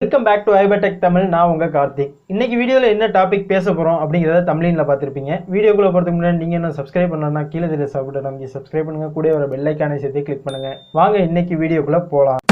Welcome back to ViberTechதம. நான் உங்க கார்த்திக். இன்னைக்கு வீடியோல என்ன டாபிக் பேச போறோம் அப்படிங்கறத தம்ப்நெயில்ல பார்த்திருப்பீங்க. வீடியோக்குள்ள போறதுக்கு முன்னாடி நீங்க என்ன சப்ஸ்கிரைப் பண்ணலனா கீழ தெரிய பட்டன் அமைக்கி சப்ஸ்கிரைப் பண்ணுங்க. கூடவே வர பெல் ஐகானை சேர்த்து கிளிக் பண்ணுங்க. வாங்க இன்னைக்கு வீடியோக்குள்ள போலாம்.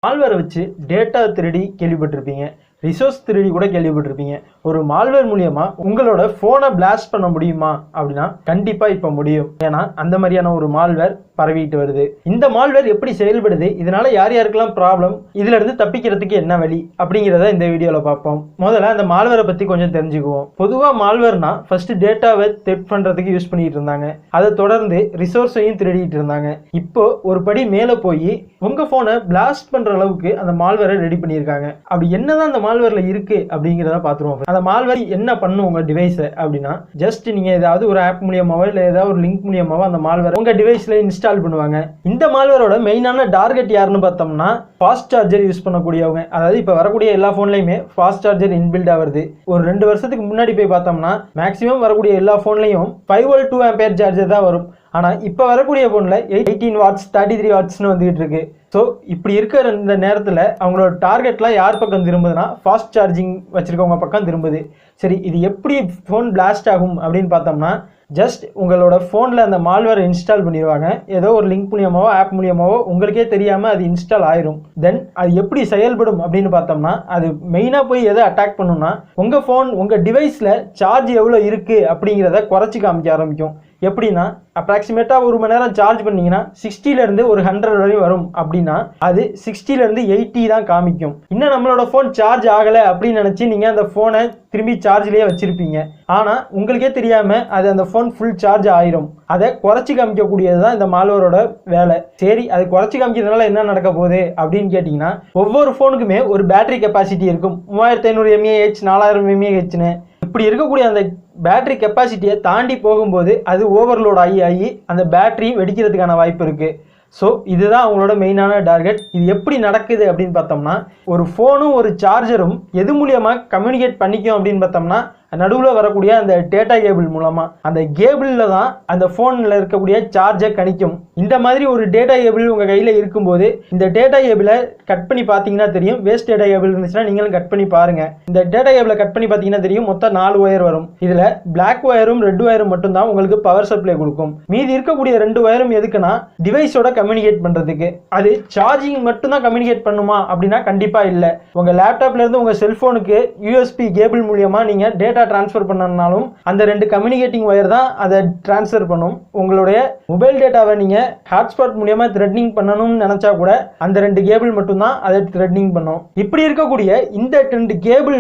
மால்வேர் வச்சு டேட்டா திருடி கேள்விப்பட்டிருப்பீங்க. ரிசோர்ஸ் திருடி கூட கேள்விப்பட்டிருப்பீங்க. ஒரு மால்வேர் மூலமா உங்களோட போனை பிளாஸ்ட் பண்ண முடியுமா அப்படின்னா கண்டிப்பா இப்ப முடியும். ஏன்னா அந்த மாதிரியான ஒரு மால்வேர் பரவிட்டு வருது. இந்த மால்வேர் எப்படி செயல்படுது, இதனால யார் யாருக்கெல்லாம் ப்ராப்ளம், இதுல இருந்து தப்பிக்கிறதுக்கு என்ன வழி அப்படிங்கிறத இந்த வீடியோல பார்ப்போம். முதல்ல அந்த மால்வேரை பத்தி கொஞ்சம் தெரிஞ்சுக்குவோம். பொதுவா மால்வேர்னா ஃபர்ஸ்ட் டேட்டாவை த்ரெட் பண்றதுக்கு யூஸ் பண்ணிட்டு இருந்தாங்க. அதை தொடர்ந்து ரிசோர்ஸையும் திருடிட்டு இருந்தாங்க. இப்போ ஒரு படி மேல போய் உங்க போனை பிளாஸ்ட் பண்ற அளவுக்கு அந்த மால்வேரை ரெடி பண்ணியிருக்காங்க. அப்படி என்னதான் அந்த மால்வேர்ல இருக்கு அப்படிங்கிறத பார்த்துருவோம். அந்த மால்வேர் என்ன பண்ணும் உங்க டிவைஸை அப்படின்னா, ஜஸ்ட் நீங்க ஏதாவது ஒரு ஆப் மூலியமாவோ இல்லை ஏதாவது ஒரு லிங்க் மூலியமாவோ அந்த மால்வேர் உங்க டிவைஸ்ல இன்ஸ்டால் பண்ணுவாங்க. இந்த மால்வேரோட மெயினான டார்கெட் யாருன்னு பார்த்தோம்னா ஃபாஸ்ட் சார்ஜர் யூஸ் பண்ணக்கூடியவங்க. அதாவது இப்போ வரக்கூடிய எல்லா போன்லையுமே ஃபாஸ்ட் சார்ஜர் இன்பில்டா வருது. ஒரு 2 வருஷத்துக்கு முன்னாடி போய் பார்த்தோம்னா மேக்ஸிமம் வரக்கூடிய எல்லா போன்லையும் 5 வோல்ட் 2 ஆம்பியர் சார்ஜர் தான் வரும். ஆனால் இப்போ வரக்கூடிய போன்ல 18 வாட்ஸ் 33 வாட்ஸ்னு வந்துகிட்டு இருக்கு. ஸோ இப்படி இருக்கிற இந்த நேரத்தில் அவங்களோட டார்கெட்லாம் யார் பக்கம் திரும்புதுன்னா ஃபாஸ்ட் சார்ஜிங் வச்சிருக்கவங்க பக்கம் திரும்புது. சரி, இது எப்படி ஃபோன் பிளாஸ்ட் ஆகும் அப்படின்னு பார்த்தோம்னா, ஜஸ்ட் உங்களோட ஃபோனில் அந்த மால்வேர் இன்ஸ்டால் பண்ணிடுவாங்க. ஏதோ ஒரு லிங்க் மூலியமாவோ ஆப் மூலியமாவோ உங்களுக்கே தெரியாமல் அது இன்ஸ்டால் ஆயிரும். தென் அது எப்படி செயல்படும் அப்படின்னு பார்த்தோம்னா, அது மெயினாக போய் எதை அட்டாக் பண்ணும்னா உங்கள் ஃபோன் உங்கள் டிவைஸில் சார்ஜ் எவ்வளோ இருக்குது அப்படிங்கிறத குறைச்சி காமிக்க ஆரம்பிக்கும். எப்படின்னா, அப்ராக்சிமேட்டாக 1 மணி நேரம் சார்ஜ் பண்ணிங்கன்னா 60லேருந்து ஒரு 100 வரையும் வரும். அப்படின்னா அது 60லேருந்து 80 தான் காமிக்கும். இன்னும் நம்மளோட ஃபோன் சார்ஜ் ஆகலை அப்படின்னு நினச்சி நீங்கள் அந்த ஃபோனை திரும்பி சார்ஜ்லேயே வச்சுருப்பீங்க. ஆனால் உங்களுக்கே தெரியாமல் அது அந்த ஃபோன் ஃபுல் சார்ஜ் ஆயிரும். அதை குறைச்சி காமிக்கக்கூடியது தான் இந்த மால்வேரோட வேலை. சரி, அது குறைச்சி காமிக்கிறதுனால என்ன நடக்க போகுது அப்படின்னு கேட்டிங்கன்னா, ஒவ்வொரு ஃபோனுக்குமே ஒரு பேட்டரி கெப்பாசிட்டி இருக்கும். 3500 mAh 4000 mAhன்னு. இப்படி இருக்கக்கூடிய அந்த பேட்டரி கெப்பாசிட்டியை தாண்டி போகும்போது அது ஓவர்லோட் ஆகி அந்த பேட்டரி வெடிக்கிறதுக்கான வாய்ப்பு இருக்குது. ஸோ இதுதான் அவங்களோட மெயினான டார்கெட். இது எப்படி நடக்குது அப்படின்னு பார்த்தோம்னா, ஒரு ஃபோனும் ஒரு சார்ஜரும் எது மூலியமாக கம்யூனிகேட் பண்ணிக்கும் அப்படின்னு பார்த்தோம்னா, நடுவில் வரக்கூடிய அந்த டேட்டா கேபிள் மூலமாக. அந்த கேபிளில் தான் அந்த ஃபோனில் இருக்கக்கூடிய சார்ஜை கணிக்கும். இந்த மாதிரி ஒரு டேட்டா கேபிள் உங்கள் கையில் இருக்கும்போது இந்த டேட்டா கேபிளை கட் பண்ணி பார்த்தீங்கன்னா தெரியும். வேஸ்ட் டேட்டா கேபிள் இருந்துச்சுன்னா நீங்களும் கட் பண்ணி பாருங்கள். இந்த டேட்டா கேபிளை கட் பண்ணி பார்த்தீங்கன்னா தெரியும். மொத்தம் 4 ஒயர் வரும். இதில் பிளாக் ஒயரும் ரெட் ஒயரும் மட்டும்தான் உங்களுக்கு பவர் சப்ளை கொடுக்கும். மீதி இருக்கக்கூடிய 2 ஒயரும் எதுக்குன்னா டிவைஸோட கம்யூனிகேட் பண்ணுறதுக்கு. அது சார்ஜிங் மட்டும்தான் கம்யூனிகேட் பண்ணுமா அப்படின்னா கண்டிப்பாக இல்லை. உங்கள் லேப்டாப்லேருந்து உங்கள் செல்ஃபோனுக்கு யூஎஸ்பி கேபிள் மூலியமாக நீங்கள் டேட்டா டிரான்ஸ்ஃபர் பண்ணனாலும் அந்த 2 கம்யூனிகேட்டிங் ஒயர் தான் அதை டிரான்ஸ்ஃபர் பண்ணும். உங்களுடைய மொபைல் டேட்டாவை நீங்க ஹாட்ஸ்பாட் மூலமா த்ரெட்னிங் பண்ணணும்னு நினைச்சா கூட அந்த 2 கேபிள் மட்டும்தான் அதை த்ரெட்னிங் பண்ணும். இப்படி இருக்கக்கூடிய இந்த 2 கேபிள்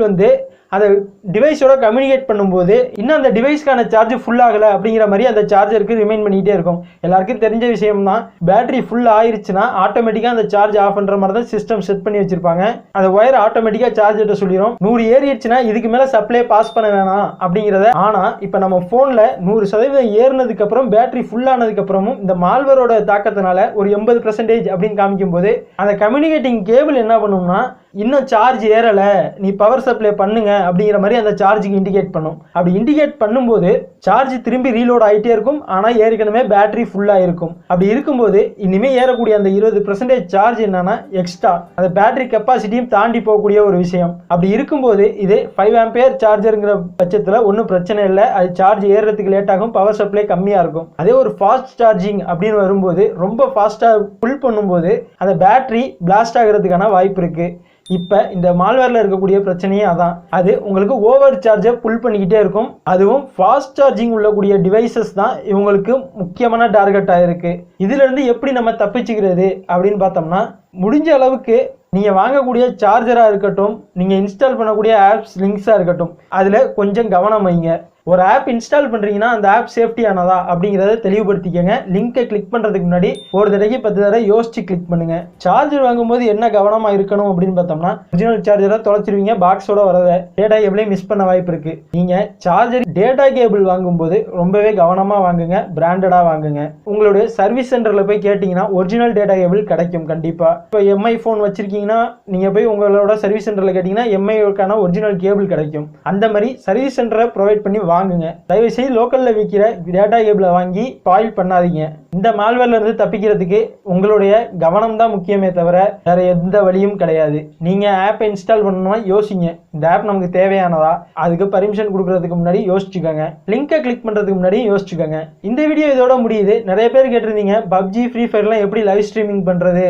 அதை டிவைஸோட கம்யூனிகேட் பண்ணும்போது இன்னும் அந்த டிவைஸ்க்கான சார்ஜ் ஃபுல் ஆகலை அப்படிங்கிற மாதிரி அந்த சார்ஜருக்கு ரிமைண்ட் பண்ணிகிட்டே இருக்கும். எல்லாருக்கும் தெரிஞ்ச விஷயம் தான். பேட்டரி ஃபுல் ஆயிருச்சுன்னா ஆட்டோமேட்டிக்காக அந்த சார்ஜ் ஆஃப் பண்ணுற மாதிரி தான் சிஸ்டம் செட் பண்ணி வச்சிருப்பாங்க. அந்த ஒயர் ஆட்டோமேட்டிக்காக சார்ஜ் எடுத்து சொல்லிடும். 100 ஏறிடுச்சுன்னா இதுக்கு மேலே சப்ளை பாஸ் பண்ண வேணாம் அப்படிங்கிறத. ஆனால் இப்போ நம்ம ஃபோனில் 100% ஏறினதுக்கு அப்புறம் பேட்டரி ஃபுல் ஆனதுக்கு அப்புறமும் இந்த மால்வேரோட தாக்கத்தினால ஒரு 80% அப்படின்னு காமிக்கும் போது அந்த கம்யூனிகேட்டிங் கேபிள் என்ன பண்ணும்னா, இன்னும் சார்ஜ் ஏறலை, நீ பவர் சப்ளை பண்ணுங்க அப்படிங்கிற மாதிரி அந்த சார்ஜுக்கு இண்டிகேட் பண்ணும். அப்படி இண்டிகேட் பண்ணும்போது சார்ஜ் திரும்பி ரீலோட் ஆகிட்டே இருக்கும். ஆனால் ஏற்கனவே பேட்டரி ஃபுல்லாக இருக்கும். அப்படி இருக்கும்போது இனிமேல் ஏறக்கூடிய அந்த 20% சார்ஜ் என்னன்னா எக்ஸ்ட்ரா அந்த பேட்டரி கெப்பாசிட்டியும் தாண்டி போகக்கூடிய ஒரு விஷயம். அப்படி இருக்கும்போது இது 5 ஆம்பியர் சார்ஜருங்கிற பட்சத்தில் ஒன்றும் பிரச்சனை இல்லை. அது சார்ஜ் ஏறுறதுக்கு லேட் ஆகும், பவர் சப்ளை கம்மியாக இருக்கும். அதே ஒரு ஃபாஸ்ட் சார்ஜிங் அப்படின்னு வரும்போது ரொம்ப ஃபாஸ்ட்டாக ஃபுல் பண்ணும்போது அந்த பேட்டரி பிளாஸ்ட் ஆகிறதுக்கான வாய்ப்பு இருக்குது. இப்போ இந்த மால்வேரில் இருக்கக்கூடிய பிரச்சனையே அதான். அது உங்களுக்கு ஓவர் சார்ஜை புல் பண்ணிக்கிட்டே இருக்கும். அதுவும் ஃபாஸ்ட் சார்ஜிங் உள்ளக்கூடிய டிவைசஸ் தான் இவங்களுக்கு முக்கியமான டார்கெட்டாக இருக்குது. இதிலிருந்து எப்படி நம்ம தப்பிச்சுக்கிறது அப்படின்னு பார்த்தோம்னா, முடிஞ்ச அளவுக்கு நீங்கள் வாங்கக்கூடிய சார்ஜராக இருக்கட்டும், நீங்கள் இன்ஸ்டால் பண்ணக்கூடிய ஆப்ஸ் லிங்க்ஸாக இருக்கட்டும், அதில் கொஞ்சம் கவனம் வைங்க. ஒரு ஆப் இன்ஸ்டால் பண்ணுறீங்கன்னா அந்த ஆப் சேஃப்டியானதா அப்படிங்கிறத தெளிவுபடுத்திக்கங்க. லிங்கை கிளிக் பண்ணுறதுக்கு முன்னாடி ஒரு தடவைக்கு 10 தடவை யோசிச்சு கிளிக் பண்ணுங்க. சார்ஜர் வாங்கும்போது என்ன கவனமாக இருக்கணும் அப்படின்னு பார்த்தோம்னா, ஒரிஜினல் சார்ஜரை தொலைச்சிருவீங்க, பாக்ஸோட வரத டேட்டா கேபிளையும் மிஸ் பண்ண வாய்ப்பு இருக்கு. நீங்கள் சார்ஜர் டேட்டா கேபிள் வாங்கும்போது ரொம்பவே கவனமாக வாங்குங்க, பிராண்டடாக வாங்குங்க. உங்களுடைய சர்வீஸ் சென்டரில் போய் கேட்டிங்கன்னா ஒரிஜினல் டேட்டா கேபிள் கிடைக்கும் கண்டிப்பாக. இப்போ எம்ஐ ஃபோன் வச்சிருக்கீங்கன்னா நீங்கள் போய் உங்களோட சர்வீஸ் சென்டரில் கேட்டிங்கன்னா எம்ஐக்கான ஒரிஜினல் கேபிள் கிடைக்கும். அந்த மாதிரி சர்வீஸ் சென்டரை ப்ரொவைட் பண்ணி வாங்குங்க. தயவு செய்து லோக்கல்ல விற்கிற டேட்டா கேபிளை வாங்கி ஸ்பாயில் பண்ணாதீங்க. இந்த மால்வேர்ல இருந்து தப்பிக்கிறதுக்கு உங்களுடைய கவனம் தான் முக்கியமே தவிர வேற எந்த வழியும் கிடையாது. நீங்க ஆப்பை இன்ஸ்டால் பண்ணணும்னா யோசிங்க, இந்த ஆப் நமக்கு தேவையானதா, அதுக்கு பர்மிஷன் கொடுக்கறதுக்கு முன்னாடி யோசிச்சுக்கோங்க, லிங்கை கிளிக் பண்றதுக்கு முன்னாடி யோசிச்சுக்கோங்க. இந்த வீடியோ இதோட முடியுது. நிறைய பேர் கேட்டிருந்தீங்க பப்ஜி ஃப்ரீ ஃபயர்லாம் எப்படி லைவ் ஸ்ட்ரீமிங் பண்றது,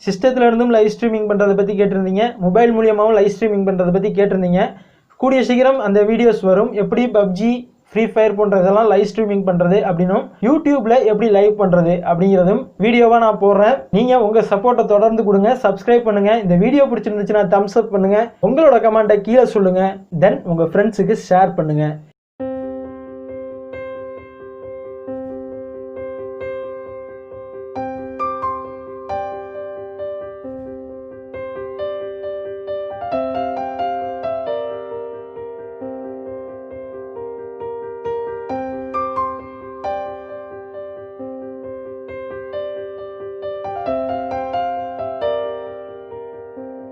சிஸ்டத்துல இருந்தும் லைவ் ஸ்ட்ரீமிங் பண்றதை பத்தி கேட்டிருந்தீங்க, மொபைல் மூலியமாவும் லைவ் ஸ்ட்ரீமிங் பண்றதை பத்தி கேட்டிருந்தீங்க. கூடிய சீக்கிரம் அந்த வீடியோஸ் வரும். எப்படி பப்ஜி ஃப்ரீ ஃபயர் போன்றதெல்லாம் லைவ் ஸ்ட்ரீமிங் பண்ணுறது அப்படின்னும் யூடியூப்ல எப்படி லைவ் பண்ணுறது அப்படிங்கிறதும் வீடியோவாக நான் போடுறேன். நீங்கள் உங்கள் சப்போர்ட்டை தொடர்ந்து கொடுங்க, சப்ஸ்கிரைப் பண்ணுங்கள். இந்த வீடியோ பிடிச்சிருந்துச்சுன்னா தம்ஸ் அப் பண்ணுங்கள், உங்களோட கமெண்ட்டை கீழே சொல்லுங்கள், தென் உங்கள் ஃப்ரெண்ட்ஸுக்கு ஷேர் பண்ணுங்கள்.